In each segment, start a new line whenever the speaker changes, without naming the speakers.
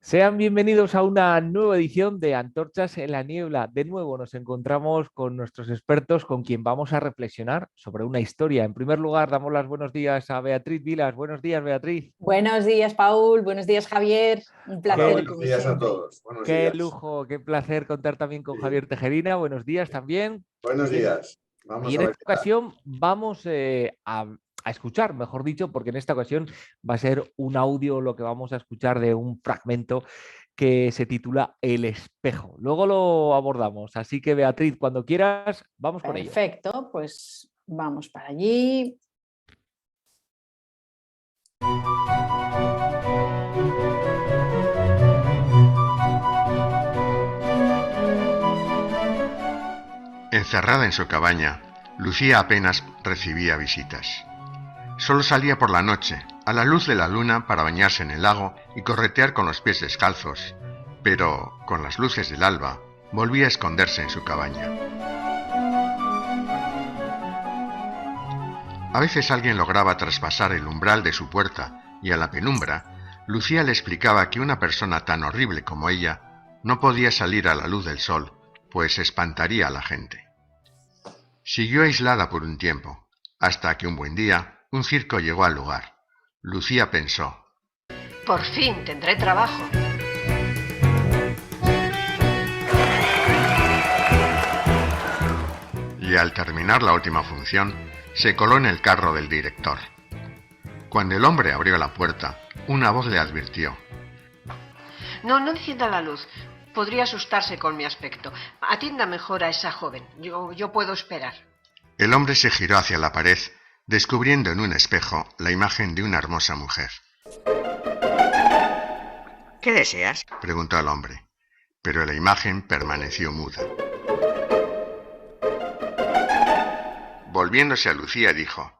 Sean bienvenidos a una nueva edición de Antorchas en la Niebla. De nuevo nos encontramos con nuestros expertos con quien vamos a reflexionar sobre una historia. En primer lugar, damos los buenos días a Beatriz Vilas. Buenos días, Beatriz.
Buenos días, Paul. Buenos días, Javier. Un
Hola,
placer,
buenos
como
días a
siempre.
todos. Buenos
Qué
días.
lujo, qué placer contar también con
Sí,
Javier Tejerina. Buenos días también.
buenos
Y en,
días.
y
Vamos
en
a ver
esta
qué tal.
ocasión vamos a escuchar, mejor dicho, porque en esta ocasión va a ser un audio lo que vamos a escuchar de un fragmento que se titula El espejo. Luego lo abordamos. Así que, Beatriz, cuando quieras, vamos con ello.
Perfecto, pues vamos para allí.
Encerrada en su cabaña, Lucía apenas recibía visitas. Solo salía por la noche, a la luz de la luna, para bañarse en el lago y corretear con los pies descalzos, pero, con las luces del alba, volvía a esconderse en su cabaña. A veces alguien lograba traspasar el umbral de su puerta y a la penumbra, Lucía le explicaba que una persona tan horrible como ella no podía salir a la luz del sol, pues espantaría a la gente. Siguió aislada por un tiempo, hasta que un buen día un circo llegó al lugar. Lucía pensó:
por fin tendré trabajo.
Y al terminar la última función, se coló en el carro del director. Cuando el hombre abrió la puerta, una voz le advirtió:
No encienda la luz. Podría asustarse con mi aspecto. Atienda mejor a esa joven. Yo puedo esperar.
El hombre se giró hacia la pared, descubriendo en un espejo la imagen de una hermosa mujer.
¿Qué deseas?,
preguntó el hombre, pero la imagen permaneció muda. Volviéndose a Lucía, dijo: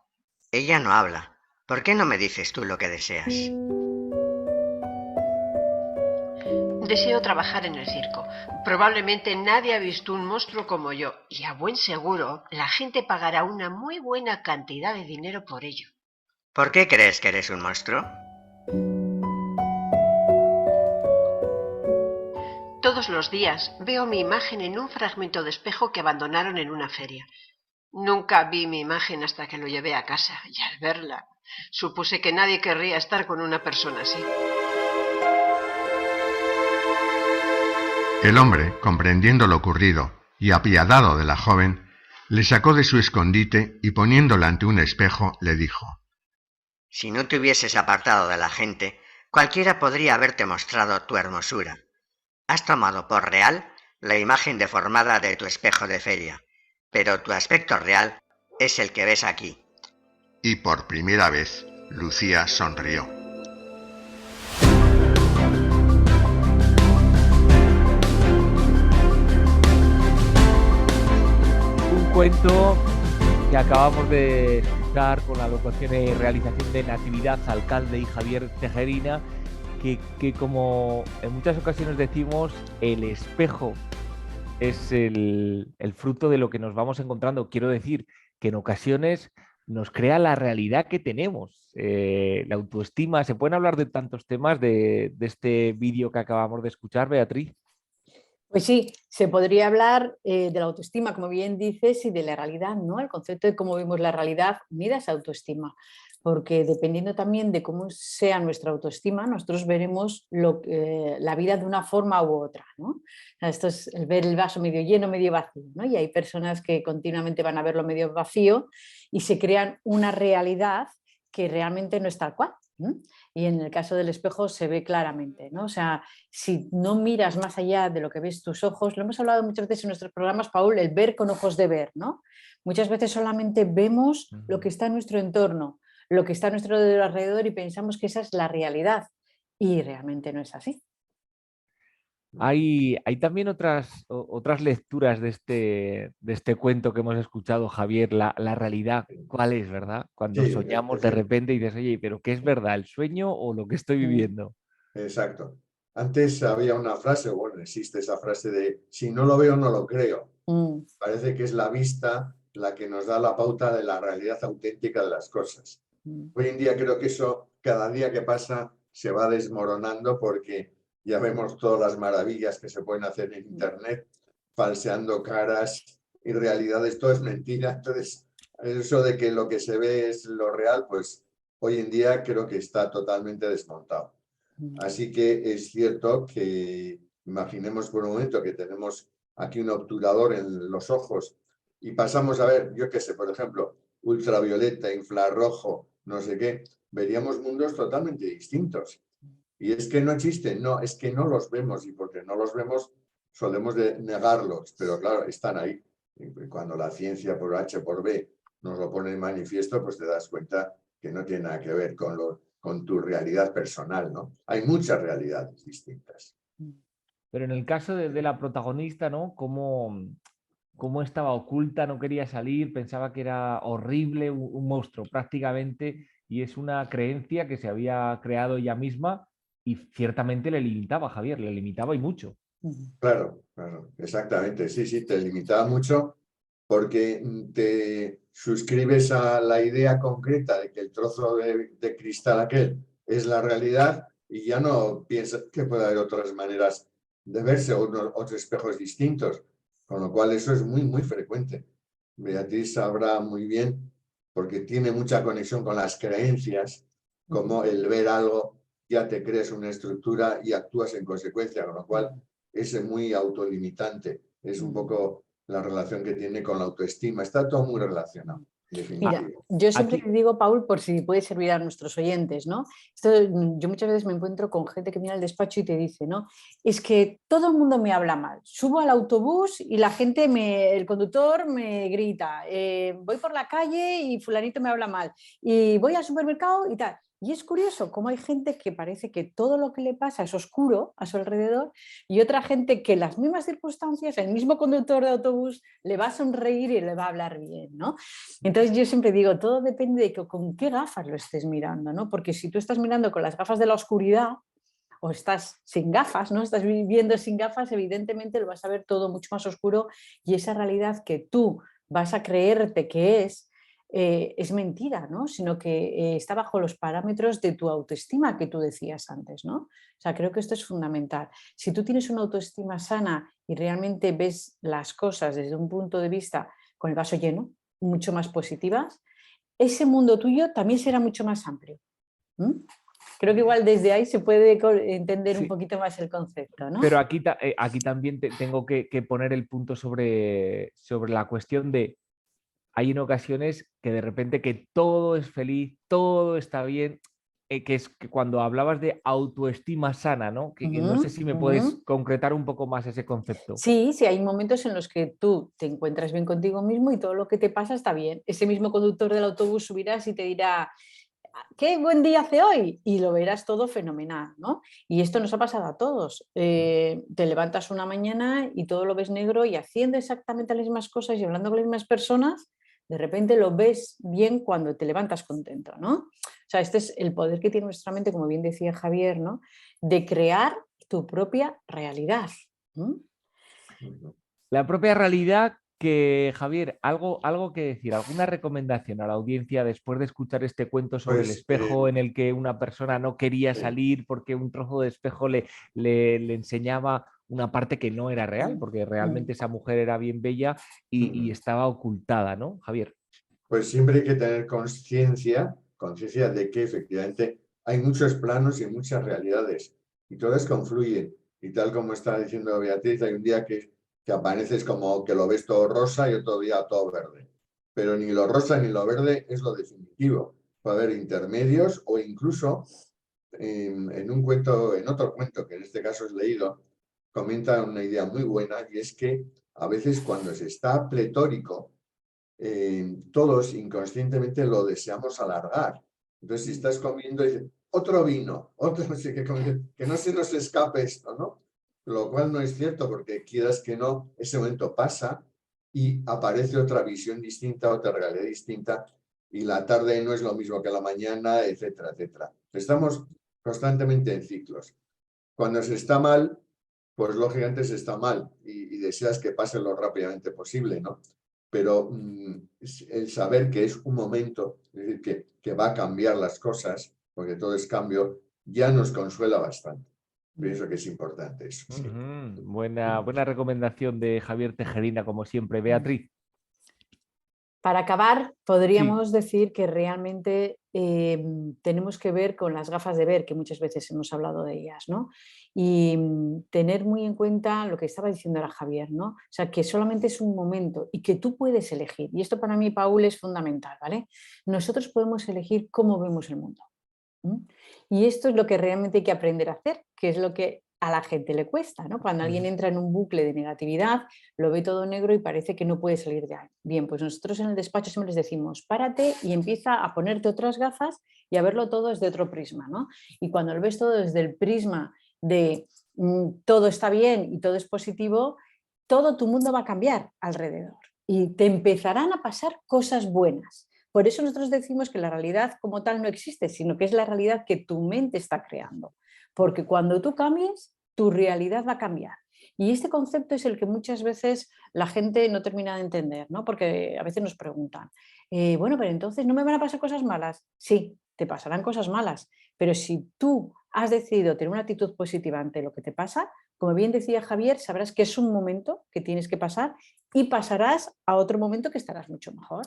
Ella no habla. ¿Por qué no me dices tú lo que deseas?
Deseo trabajar en el circo. Probablemente nadie ha visto un monstruo como yo, y a buen seguro la gente pagará una muy buena cantidad de dinero por ello.
¿Por qué crees que eres un monstruo?
Todos los días veo mi imagen en un fragmento de espejo que abandonaron en una feria. Nunca vi mi imagen hasta que lo llevé a casa, y al verla, supuse que nadie querría estar con una persona así.
El hombre, comprendiendo lo ocurrido y apiadado de la joven, le sacó de su escondite y poniéndola ante un espejo, le dijo:
Si no te hubieses apartado de la gente, cualquiera podría haberte mostrado tu hermosura. Has tomado por real la imagen deformada de tu espejo de feria, pero tu aspecto real es el que ves aquí.
Y por primera vez, Lucía sonrió.
Un cuento que acabamos de escuchar con la locución y realización de Natividad Alcalde y Javier Tejerina, que como en muchas ocasiones decimos, el espejo es el fruto de lo que nos vamos encontrando. Quiero decir que en ocasiones nos crea la realidad que tenemos. La autoestima, ¿se pueden hablar de tantos temas de este vídeo que acabamos de escuchar, Beatriz?
Pues sí, se podría hablar de la autoestima, como bien dices, y de la realidad, ¿no? El concepto de cómo vemos la realidad unida a esa autoestima. Porque dependiendo también de cómo sea nuestra autoestima, nosotros veremos la vida de una forma u otra, ¿no? Esto es el ver el vaso medio lleno, medio vacío, ¿no? Y hay personas que continuamente van a verlo medio vacío y se crean una realidad que realmente no es tal cual, ¿no? Y en el caso del espejo se ve claramente, ¿no? O sea, si no miras más allá de lo que ves tus ojos, lo hemos hablado muchas veces en nuestros programas, Paul, el ver con ojos de ver, ¿no? Muchas veces solamente vemos lo que está en nuestro entorno, lo que está a nuestro alrededor y pensamos que esa es la realidad y realmente no es así.
Hay también otras lecturas de este cuento que hemos escuchado, Javier, la realidad, ¿cuál es, verdad? Cuando
Sí,
soñamos de repente y dices, oye, ¿pero qué es verdad, el sueño o lo que estoy viviendo?
exacto. Antes había una frase, bueno, existe esa frase de si no lo veo, no lo creo. Parece que es la vista la que nos da la pauta de la realidad auténtica de las cosas. Hoy en día creo que eso, cada día que pasa, se va desmoronando porque ya vemos todas las maravillas que se pueden hacer en Internet, falseando caras y realidades, todo es mentira. Entonces, eso de que lo que se ve es lo real, pues hoy en día creo que está totalmente desmontado. Así que es cierto que imaginemos por un momento que tenemos aquí un obturador en los ojos y pasamos a ver, yo qué sé, por ejemplo, ultravioleta, infrarrojo, no sé qué, veríamos mundos totalmente distintos. Y es que no existen, no, es que no los vemos y porque no los vemos solemos negarlos, pero claro, están ahí. Y cuando la ciencia por H por B nos lo pone en manifiesto, pues te das cuenta que no tiene nada que ver con tu realidad personal, ¿no? Hay muchas realidades distintas.
Pero en el caso de la protagonista, ¿no? Cómo estaba oculta, no quería salir, pensaba que era horrible, un monstruo prácticamente, y es una creencia que se había creado ella misma y ciertamente le limitaba, Javier, le limitaba y mucho.
Claro, claro, exactamente. Sí, sí, te limitaba mucho porque te suscribes a la idea concreta de que el trozo de cristal aquel es la realidad y ya no piensas que puede haber otras maneras de verse o otros espejos distintos, con lo cual eso es muy, muy frecuente. Beatriz sabrá muy bien, porque tiene mucha conexión con las creencias, como el ver algo ya te crees una estructura y actúas en consecuencia, con lo cual es muy autolimitante. Es un poco la relación que tiene con la autoestima. Está todo muy relacionado.
Mira, yo siempre te digo, Paul, por si puede servir a nuestros oyentes, ¿no? Yo muchas veces me encuentro con gente que viene al despacho y te dice, ¿no? Es que todo el mundo me habla mal. Subo al autobús y la gente, el conductor me grita. Voy por la calle y fulanito me habla mal. Y voy al supermercado y tal. Y es curioso cómo hay gente que parece que todo lo que le pasa es oscuro a su alrededor y otra gente que en las mismas circunstancias, el mismo conductor de autobús le va a sonreír y le va a hablar bien, ¿no? Entonces yo siempre digo, todo depende de con qué gafas lo estés mirando, ¿no? Porque si tú estás mirando con las gafas de la oscuridad o estás sin gafas, ¿no? Estás viviendo sin gafas, evidentemente lo vas a ver todo mucho más oscuro y esa realidad que tú vas a creerte que es mentira, ¿no? Sino que está bajo los parámetros de tu autoestima que tú decías antes, ¿no? O sea, creo que esto es fundamental. Si tú tienes una autoestima sana y realmente ves las cosas desde un punto de vista con el vaso lleno, mucho más positivas, ese mundo tuyo también será mucho más amplio. Creo que igual desde ahí se puede entender un poquito más el concepto, ¿no?
Pero aquí también tengo que poner el punto sobre la cuestión de hay en ocasiones que de repente que todo es feliz, todo está bien, que es que cuando hablabas de autoestima sana, ¿no? Que no sé si me puedes concretar un poco más ese concepto.
Sí, sí, hay momentos en los que tú te encuentras bien contigo mismo y todo lo que te pasa está bien. Ese mismo conductor del autobús subirás y te dirá, qué buen día hace hoy, y lo verás todo fenomenal, ¿no? Y esto nos ha pasado a todos. Te levantas una mañana y todo lo ves negro y haciendo exactamente las mismas cosas y hablando con las mismas personas, de repente lo ves bien cuando te levantas contento, ¿no? O sea, este es el poder que tiene nuestra mente, como bien decía Javier, ¿no? De crear tu propia realidad.
La propia realidad que, Javier, algo que decir, alguna recomendación a la audiencia después de escuchar este cuento sobre el espejo en el que una persona no quería salir porque un trozo de espejo le enseñaba una parte que no era real, porque realmente esa mujer era bien bella y estaba ocultada, ¿no, Javier?
Pues siempre hay que tener conciencia de que efectivamente hay muchos planos y muchas realidades y todas confluyen. Y tal como está diciendo Beatriz, hay un día que apareces como que lo ves todo rosa y otro día todo verde. Pero ni lo rosa ni lo verde es lo definitivo. Puede haber intermedios o incluso en otro cuento, que en este caso es leído, comenta una idea muy buena y es que a veces cuando se está pletórico, todos inconscientemente lo deseamos alargar. Entonces, si estás comiendo, dices, otro vino, otro, no sé qué, que no se nos escape esto, ¿no? Lo cual no es cierto, porque quieras que no, ese momento pasa y aparece otra visión distinta, otra realidad distinta, y la tarde no es lo mismo que la mañana, etcétera, etcétera. Estamos constantemente en ciclos. Cuando se está mal, pues lógicamente se está mal y deseas que pase lo rápidamente posible, ¿no? Pero el saber que es un momento, es decir, que va a cambiar las cosas, porque todo es cambio, ya nos consuela bastante. Pienso que es importante eso. Sí.
Buena recomendación de Javier Tejerina, como siempre. Beatriz.
Para acabar, podríamos decir que realmente tenemos que ver con las gafas de ver, que muchas veces hemos hablado de ellas, ¿no? Y tener muy en cuenta lo que estaba diciendo ahora Javier, ¿no? O sea, que solamente es un momento y que tú puedes elegir. Y esto para mí, Paul, es fundamental, ¿vale? Nosotros podemos elegir cómo vemos el mundo. Y esto es lo que realmente hay que aprender a hacer, que es lo que a la gente le cuesta, ¿no? Cuando alguien entra en un bucle de negatividad, lo ve todo negro y parece que no puede salir de ahí. Bien, pues nosotros en el despacho siempre les decimos, párate y empieza a ponerte otras gafas y a verlo todo desde otro prisma, ¿no? Y cuando lo ves todo desde el prisma de todo está bien y todo es positivo, todo tu mundo va a cambiar alrededor y te empezarán a pasar cosas buenas. Por eso nosotros decimos que la realidad como tal no existe, sino que es la realidad que tu mente está creando. Porque cuando tú cambies, tu realidad va a cambiar. Y este concepto es el que muchas veces la gente no termina de entender, ¿no? Porque a veces nos preguntan, bueno, pero entonces ¿no me van a pasar cosas malas? Sí, te pasarán cosas malas, pero si tú has decidido tener una actitud positiva ante lo que te pasa, como bien decía Javier, sabrás que es un momento que tienes que pasar y pasarás a otro momento que estarás mucho mejor.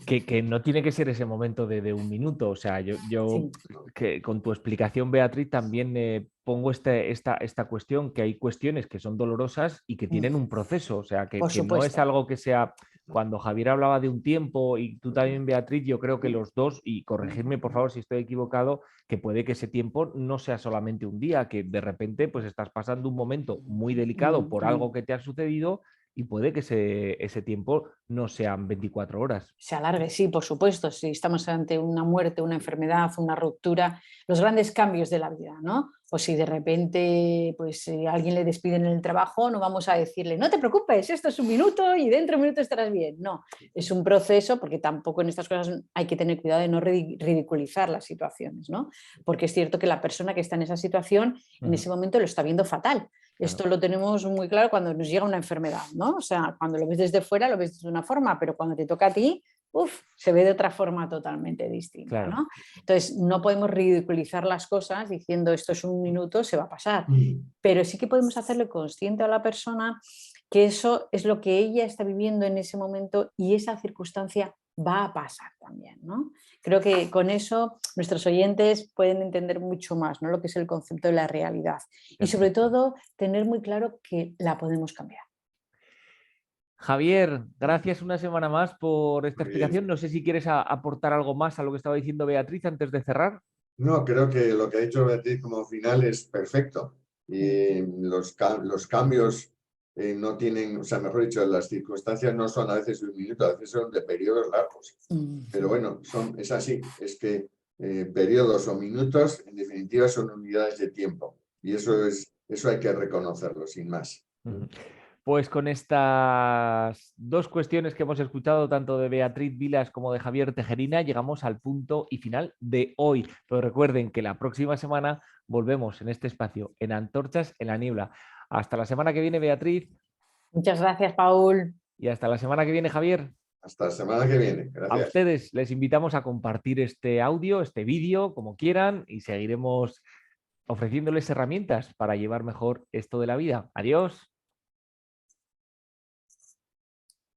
Que no tiene que ser ese momento de un minuto. O sea, yo
Sí.
que con tu explicación, Beatriz, también pongo esta cuestión, que hay cuestiones que son dolorosas y que tienen un proceso. O sea, que no es algo que sea... Cuando Javier hablaba de un tiempo y tú también, Beatriz, yo creo que los dos, y corregirme por favor si estoy equivocado, que puede que ese tiempo no sea solamente un día, que de repente pues estás pasando un momento muy delicado por algo que te ha sucedido y puede que ese tiempo no sean 24 horas.
Se alargue, sí, por supuesto, si estamos ante una muerte, una enfermedad, una ruptura, los grandes cambios de la vida, ¿no? O si de repente pues, a alguien le despiden en el trabajo, no vamos a decirle, no te preocupes, esto es un minuto y dentro de un minuto estarás bien. No, es un proceso, porque tampoco en estas cosas hay que tener cuidado de no ridiculizar las situaciones, ¿no? Porque es cierto que la persona que está en esa situación en ese momento lo está viendo fatal. Esto lo tenemos muy claro cuando nos llega una enfermedad, ¿no? O sea, cuando lo ves desde fuera lo ves de una forma, pero cuando te toca a ti, se ve de otra forma totalmente distinta,
Claro.
¿no? Entonces, no podemos ridiculizar las cosas diciendo esto es un minuto, se va a pasar, pero sí que podemos hacerle consciente a la persona que eso es lo que ella está viviendo en ese momento y esa circunstancia va a pasar también, ¿no? Creo que con eso nuestros oyentes pueden entender mucho más, ¿no? Lo que es el concepto de la realidad y sobre todo tener muy claro que la podemos cambiar.
Javier, gracias una semana más por esta explicación. No sé si quieres aportar algo más a lo que estaba diciendo Beatriz antes de cerrar.
No, creo que lo que ha dicho Beatriz como final es perfecto. Y los cambios no tienen, o sea, mejor dicho, las circunstancias no son a veces de un minuto, a veces son de periodos largos. Pero bueno, es así, es que periodos o minutos, en definitiva, son unidades de tiempo. Y eso hay que reconocerlo, sin más.
Pues con estas dos cuestiones que hemos escuchado, tanto de Beatriz Vilas como de Javier Tejerina, llegamos al punto y final de hoy. Pero recuerden que la próxima semana volvemos en este espacio, en Antorchas en la Niebla. Hasta la semana que viene, Beatriz.
Muchas gracias, Paul.
Y hasta la semana que viene, Javier.
Hasta la semana que viene. Gracias.
A ustedes les invitamos a compartir este audio, este vídeo, como quieran, y seguiremos ofreciéndoles herramientas para llevar mejor esto de la vida. Adiós.